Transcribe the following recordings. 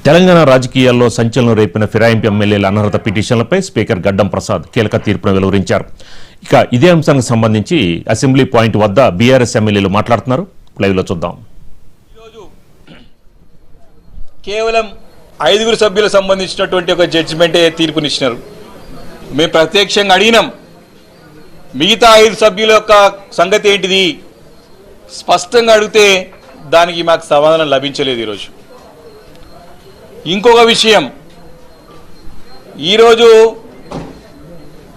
తెలంగాణ రాజకీయాల్లో సంచలనం రేపిన ఫిరాయింపు ఎమ్మెల్యేల అనర్హత పిటిషన్లపై స్పీకర్ గడ్డం ప్రసాద్ కీలక తీర్పును వెలువరించారు. ఇక ఇదే అంశానికి సంబంధించి అసెంబ్లీ పాయింట్ వద్ద బీఆర్ఎస్ ఎమ్మెల్యేలు మాట్లాడుతున్నారు. లైవ్లో చూద్దాం. ఈరోజు కేవలం 5 సభ్యులకు సంబంధించినటువంటి ఒక జడ్జిమెంటే తీర్పునిచ్చినారు. మేము ప్రత్యక్షంగా అడిగినాం, మిగతా 5 సభ్యుల యొక్క సంగతి ఏంటిది స్పష్టంగా అడిగితే దానికి మాకు సమాధానం లభించలేదు. ఈరోజు ఇంకొక విషయం, ఈరోజు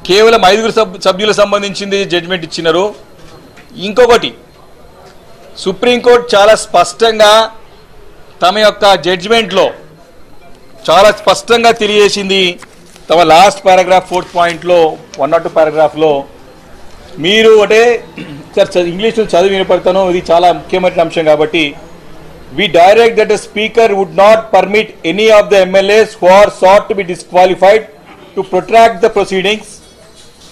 కేవలం 5 సభ్యులకు సంబంధించింది జడ్జిమెంట్ ఇచ్చినారు. ఇంకొకటి, సుప్రీంకోర్టు చాలా స్పష్టంగా తమ యొక్క జడ్జిమెంట్లో చాలా స్పష్టంగా తెలియజేసింది. తమ లాస్ట్ పారాగ్రాఫ్ 4th పాయింట్లో 102 పారాగ్రాఫ్లో మీరు అంటే సార్ ఇంగ్లీష్లో చదివి వినపడతాను, ఇది చాలా ముఖ్యమైన అంశం కాబట్టి, we direct that the speaker would not permit any of the MLAs who are sought to be disqualified to protract the proceedings.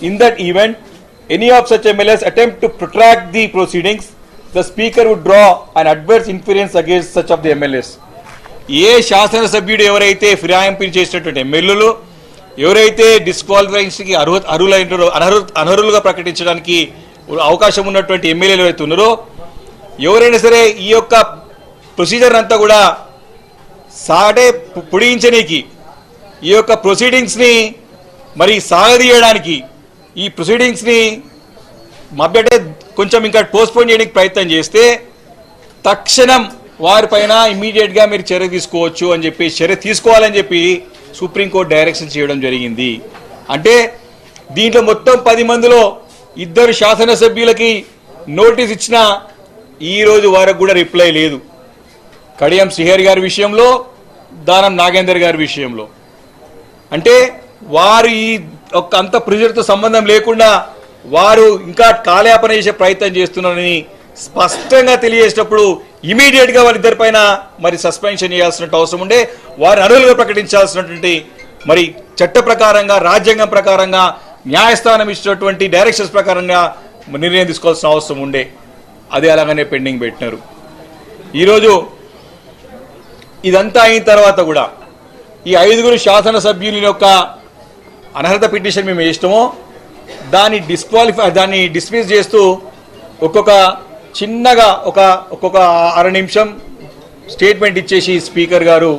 In that event, any of such MLAs attempt to protract the proceedings, the speaker would draw an adverse inference against such of the MLAs. ఏ శాసనసభ్యుడు ఎవరైతే ఫిరాయింపు చేసినటువంటి ఎమ్మెల్యేలు ఎవరైతే డిస్క్వాలిఫైకి అనర్హులుగా ప్రకటించడానికి అవకాశం ఉన్నటువంటి ఎమ్మెల్యేలు ఎవరైతే ఉన్నారో, ఎవరైనా సరే ఈ యొక్క ప్రొసీజర్ అంతా కూడా పొడిగించడానికి, ఈ యొక్క ప్రొసీడింగ్స్ని మరి సాగదీయడానికి, ఈ ప్రొసీడింగ్స్ని మభ్యటే కొంచెం ఇంకా పోస్ట్పోన్ చేయడానికి ప్రయత్నం చేస్తే తక్షణం వారిపైన ఇమీడియట్గా మీరు చర్య తీసుకోవచ్చు అని చెప్పి, చర్య తీసుకోవాలని చెప్పి సుప్రీంకోర్టు డైరెక్షన్ చేయడం జరిగింది. అంటే దీంట్లో మొత్తం 10 మందిలో 2 శాసనసభ్యులకి నోటీస్ ఇచ్చినా ఈరోజు వరకు కూడా రిప్లై లేదు. కడియం శ్రీహరి గారి విషయంలో, దానం నాగేందర్ గారి విషయంలో. అంటే వారు ఈ ఒక్క అంత ప్రెజర్తో సంబంధం లేకుండా వారు ఇంకా కాలయాపన చేసే ప్రయత్నం చేస్తున్నారని స్పష్టంగా తెలియజేసినప్పుడు ఇమీడియట్గా వారిద్దరిపైన మరి సస్పెన్షన్ చేయాల్సిన అవసరం ఉండే, వారిని అనర్హులుగా ప్రకటించాల్సినటువంటి మరి చట్ట ప్రకారంగా, రాజ్యాంగం ప్రకారంగా, న్యాయస్థానం ఇచ్చినటువంటి డైరెక్షన్స్ ప్రకారంగా నిర్ణయం తీసుకోవాల్సిన అవసరం ఉండే. అది అలాగనే పెండింగ్ పెట్టినారు. ఈరోజు ఇదంతా అయిన తర్వాత కూడా ఈ 5 శాసనసభ్యుల యొక్క అనర్హత పిటిషన్ మేము ఇష్టమో దాన్ని డిస్మిస్ చేస్తూ ఒక్కొక్క చిన్నగా ఒక్కొక్క 6 నిమిషం స్టేట్మెంట్ ఇచ్చేసి స్పీకర్ గారు,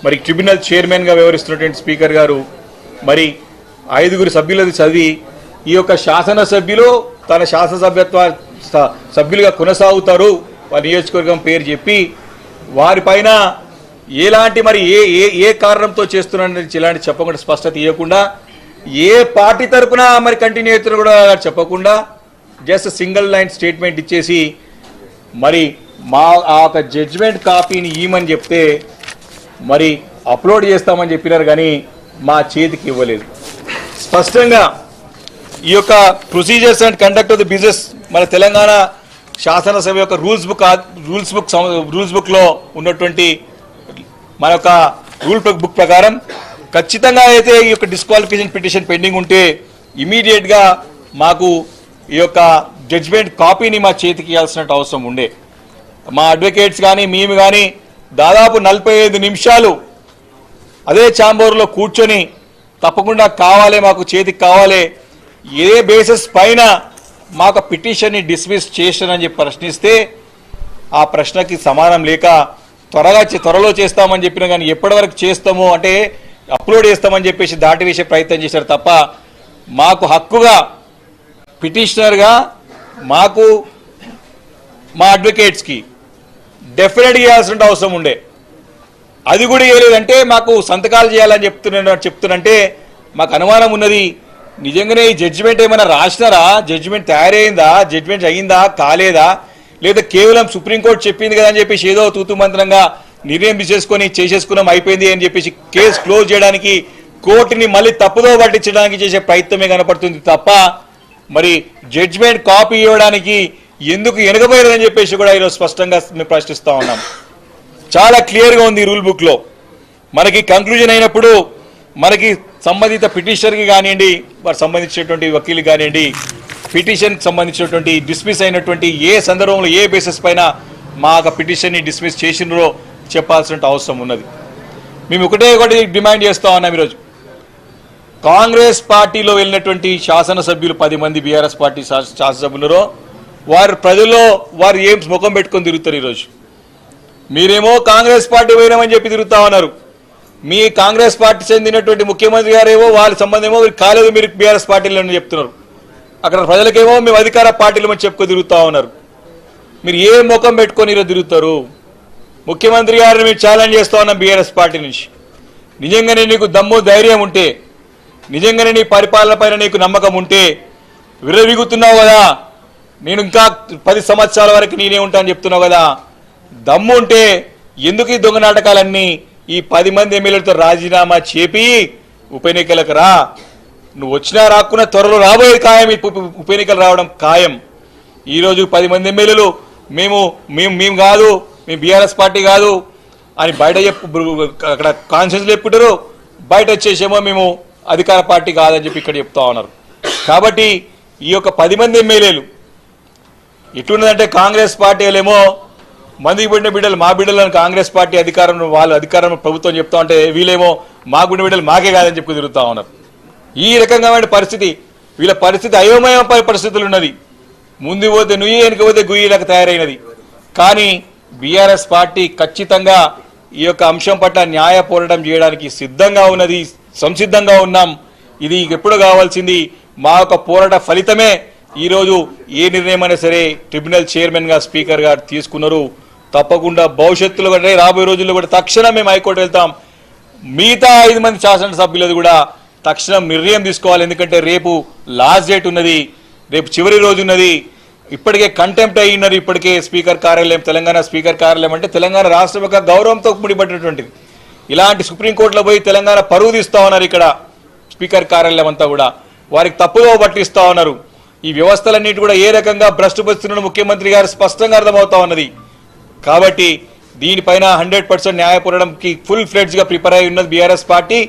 మరి ట్రిబ్యునల్ చైర్మన్గా వ్యవహరిస్తున్నటువంటి స్పీకర్ గారు మరి 5 సభ్యులది చదివి ఈ యొక్క శాసనసభ్యులు తన శాసనసభ్యత్వ సభ్యులుగా కొనసాగుతారు వారి నియోజకవర్గం పేరు చెప్పి వారిపైన ఎలాంటి మరి ఏ కారణంతో చేస్తున్నారని ఇలాంటి చెప్పకుండా, స్పష్టత ఇవ్వకుండా, ఏ పార్టీ తరఫున మరి కంటిన్యూ అవుతున్నా కూడా చెప్పకుండా జస్ట్ సింగిల్ లైన్ స్టేట్మెంట్ ఇచ్చేసి మరి మా ఆ ఒక జడ్జిమెంట్ కాపీని ఇవ్వమని చెప్తే మరి అప్లోడ్ చేస్తామని చెప్పినారు, కానీ మా చేతికి ఇవ్వలేదు. స్పష్టంగా ఈ యొక్క procedures and conduct of the business మన తెలంగాణ శాసనసభ యొక్క రూల్స్ బుక్లో ఉన్నటువంటి మన యొక్క రూల్ బుక్ ప్రకారం ఖచ్చితంగా అయితే ఈ యొక్క డిస్క్వాలిఫికేషన్ పిటిషన్ పెండింగ్ ఉంటే ఇమీడియట్గా మాకు ఈ యొక్క జడ్జిమెంట్ కాపీని మా చేతికి ఇవ్వాల్సిన అవసరం ఉండే. మా అడ్వకేట్స్ కానీ మేము కానీ దాదాపు 45 నిమిషాలు అదే ఛాంబర్లో కూర్చొని తప్పకుండా కావాలి, మాకు చేతికి కావాలి, ఏ బేసిస్ పైన మాకు పిటిషన్ని డిస్మిస్ చేశానని చెప్పి ప్రశ్నిస్తే ఆ ప్రశ్నకి సమాధానం లేక త్వరలో చేస్తామని చెప్పినా కానీ ఎప్పటి వరకు చేస్తాము అంటే అప్లోడ్ చేస్తామని చెప్పేసి దాటి వేసే ప్రయత్నం చేశారు తప్ప మాకు హక్కుగా పిటిషనర్గా మాకు మా అడ్వకేట్స్కి డెఫినెట్గా ఇవ్వాల్సిన అవసరం ఉండే. అది కూడా ఇవ్వలేదంటే మాకు సంతకాలు చేయాలని చెప్తున్నంటే మాకు అనుమానం ఉన్నది. నిజంగానే ఈ జడ్జిమెంట్ ఏమైనా రాసినారా, జడ్జిమెంట్ తయారైందా, జడ్జిమెంట్ అయ్యిందా కాలేదా, లేదా కేవలం సుప్రీంకోర్టు చెప్పింది కదా అని చెప్పేసి ఏదో తూతుమంత్రంగా నిర్ణయం చేసేసుకున్నాం అయిపోయింది అని చెప్పేసి కేసు క్లోజ్ చేయడానికి, కోర్టుని మళ్ళీ తప్పుదో పట్టించడానికి చేసే ప్రయత్నమే కనపడుతుంది తప్ప మరి జడ్జిమెంట్ కాపీ ఇవ్వడానికి ఎందుకు వెనకబోయారని చెప్పేసి కూడా ఈరోజు స్పష్టంగా మేము ప్రశ్నిస్తూ ఉన్నాం. చాలా క్లియర్గా ఉంది రూల్ బుక్లో. మనకి కంక్లూజన్ అయినప్పుడు మనకి సంబంధిత పిటిషనర్కి కానివ్వండి, వారికి సంబంధించినటువంటి వకీలు కానివ్వండి, పిటిషన్కి సంబంధించినటువంటి డిస్మిస్ అయినటువంటి ఏ సందర్భంలో ఏ బేసిస్ పైన మా పిటిషన్ని డిస్మిస్ చేసినారో చెప్పాల్సిన అవసరం ఉన్నది. మేము ఒకటి డిమాండ్ చేస్తా ఉన్నాం ఈరోజు. కాంగ్రెస్ పార్టీలో వెళ్ళినటువంటి శాసనసభ్యులు 10 మంది బీఆర్ఎస్ పార్టీ శాసనసభ్యులు వారు ప్రజల్లో వారు ఏం ముఖం పెట్టుకొని తిరుగుతారు ఈరోజు. మీరేమో కాంగ్రెస్ పార్టీ పోయినామని చెప్పి తిరుగుతా ఉన్నారు. మీ కాంగ్రెస్ పార్టీ చెందినటువంటి ముఖ్యమంత్రి గారేమో వాళ్ళ సంబంధం ఏమో కాలేదు, మీరు బీఆర్ఎస్ పార్టీలో చెప్తున్నారు. అక్కడ ప్రజలకేమో మేము అధికార పార్టీలు చెప్పుకొని తిరుగుతా ఉన్నారు. మీరు ఏ ముఖం పెట్టుకొని ఈరోజు తిరుగుతారు? ముఖ్యమంత్రి గారిని మేము ఛాలెంజ్ చేస్తా ఉన్నాం బీఆర్ఎస్ పార్టీ నుంచి. నిజంగానే నీకు దమ్ము ధైర్యం ఉంటే, నిజంగానే నీ పరిపాలన పైన నీకు నమ్మకం ఉంటే, విర్రవీగుతున్నావు కదా, నేను ఇంకా 10 సంవత్సరాల వరకు నేనే ఉంటా అని చెప్తున్నావు కదా, దమ్ము ఉంటే ఎందుకు ఈ దొంగ నాటకాలన్నీ? ఈ 10 మంది ఎమ్మెల్యేలతో రాజీనామా చేపి ఉప ఎన్నికలకు రా. నువ్వు వచ్చినా రాకున్నా త్వరలో రాబోయే ఖాయం, ఉప ఎన్నికలు రావడం ఖాయం. ఈరోజు 10 మంది ఎమ్మెల్యేలు మేము కాదు, మేము బీఆర్ఎస్ పార్టీ కాదు అని బయట అక్కడ కాన్ఫరెన్స్ చెప్పుకుంటారు, బయట వచ్చేసేమో మేము అధికార పార్టీ కాదని చెప్పి ఇక్కడ చెప్తా ఉన్నారు. కాబట్టి ఈ యొక్క 10 మంది ఎమ్మెల్యేలు ఎట్లున్నదంటే, కాంగ్రెస్ పార్టీలేమో మందికి పుట్టిన బిడ్డలు మా బిడ్డలను కాంగ్రెస్ పార్టీ అధికారం వాళ్ళు అధికారం ప్రభుత్వం చెప్తా ఉంటే, వీళ్ళేమో మా గుండె బిడ్డలు మాకే కాదని చెప్పి తిరుగుతూ ఉన్నారు. ఈ రకంగా పరిస్థితి, వీళ్ళ పరిస్థితి అయోమయ పరిస్థితులు ఉన్నది. ముందు పోతే నుయ్యి, వెనుక పోతే గుయ్యిలకు తయారైనది. కానీ బీఆర్ఎస్ పార్టీ ఖచ్చితంగా ఈ యొక్క అంశం పట్ల న్యాయ పోరాటం చేయడానికి సిద్ధంగా ఉన్నది, సంసిద్ధంగా ఉన్నాం. ఇది ఎప్పుడు కావాల్సింది మా యొక్క పోరాట ఫలితమే. ఈరోజు ఏ నిర్ణయం అయినా సరే ట్రిబ్యునల్ చైర్మన్ గా స్పీకర్ గారు తీసుకున్నారు. తప్పకుండా భవిష్యత్తులో కూడా రాబోయే రోజుల్లో కూడా తక్షణం మేము హైకోర్టు వెళ్తాం. మిగతా 5 మంది శాసనసభ్యులది కూడా తక్షణం నిర్ణయం తీసుకోవాలి. ఎందుకంటే రేపు లాస్ట్ డేట్ ఉన్నది, రేపు చివరి రోజు ఉన్నది. ఇప్పటికే కంటెంప్ట్ అయినారు. ఇప్పటికే స్పీకర్ కార్యాలయం, తెలంగాణ స్పీకర్ కార్యాలయం అంటే తెలంగాణ రాష్ట్రం యొక్క గౌరవంతో ముడిపడినటువంటిది. ఇలాంటి సుప్రీంకోర్టులో పోయి తెలంగాణ పరువు తీస్తా ఉన్నారు. ఇక్కడ స్పీకర్ కార్యాలయం అంతా కూడా వారికి తప్పుదో పట్టిస్తా ఉన్నారు. ఈ వ్యవస్థలన్నిటి కూడా ఏ రకంగా భ్రష్టుపరుస్తున్న ముఖ్యమంత్రి గారు స్పష్టంగా అర్థమవుతా ఉన్నది. కాబట్టి దీనిపైన 100% న్యాయ పోరాటంకి ఫుల్ ఫ్లెడ్జ్ గా ప్రిపేర్ అయి ఉన్నది బీఆర్ఎస్ పార్టీ.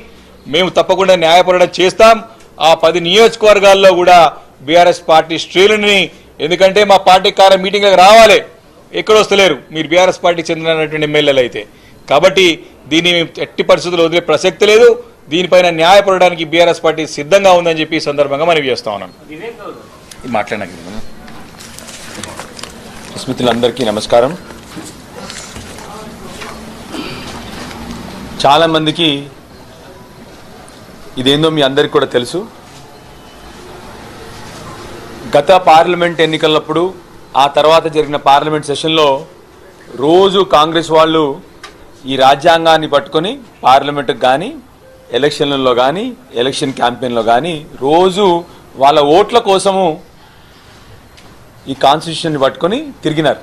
మేము తప్పకుండా న్యాయ పోరాటం చేస్తాం. ఆ 10 నియోజకవర్గాల్లో కూడా బీఆర్ఎస్ పార్టీ శ్రేణుని, ఎందుకంటే మా పార్టీ మీటింగ్లకు రావాలి, ఎక్కడ వస్తలేరు మీరు బీఆర్ఎస్ పార్టీకి చెందినటువంటి ఎమ్మెల్యేలు అయితే. కాబట్టి దీన్ని మేము ఎట్టి పరిస్థితుల్లో వదిలే ప్రసక్తి లేదు. దీనిపైన న్యాయ పోరాటానికి బీఆర్ఎస్ పార్టీ సిద్ధంగా ఉందని చెప్పి ఈ సందర్భంగా మనవి చేస్తా ఉన్నాను. స్మితులందరికీ నమస్కారం. చాలామందికి ఇదేందో మీ అందరికీ కూడా తెలుసు. గత పార్లమెంట్ ఎన్నికలప్పుడు, ఆ తర్వాత జరిగిన పార్లమెంట్ సెషన్లో రోజు కాంగ్రెస్ వాళ్ళు ఈ రాజ్యాంగాన్ని పట్టుకొని పార్లమెంటుకు కానీ, ఎలక్షన్లలో కానీ, ఎలక్షన్ క్యాంపెయిన్లో కానీ రోజు వాళ్ళ ఓట్ల కోసము ఈ కాన్స్టిట్యూషన్ని పట్టుకొని తిరిగినారు.